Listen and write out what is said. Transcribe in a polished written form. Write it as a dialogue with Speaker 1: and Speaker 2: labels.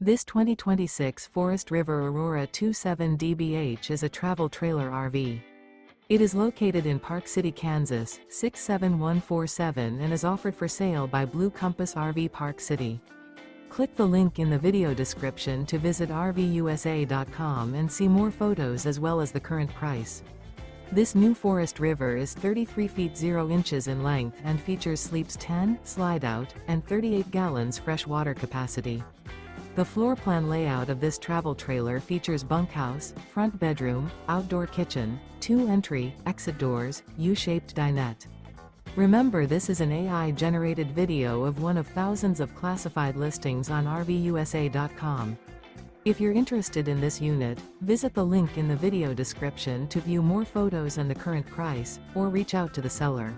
Speaker 1: This 2026 Forest River Aurora 27 DBH is a travel trailer RV. It is located in Park City, Kansas, 67147 and is offered for sale by Blue Compass RV Park City. Click the link in the video description to visit RVUSA.com and see more photos as well as the current price. This new Forest River is 33 feet 0 inches in length and features sleeps 10, slide-out, and 38 gallons fresh water capacity. The floor plan layout of this travel trailer features bunkhouse, front bedroom, outdoor kitchen, 2 entry, exit doors, U-shaped dinette. Remember, this is an AI-generated video of one of thousands of classified listings on RVUSA.com. If you're interested in this unit, visit the link in the video description to view more photos and the current price, or reach out to the seller.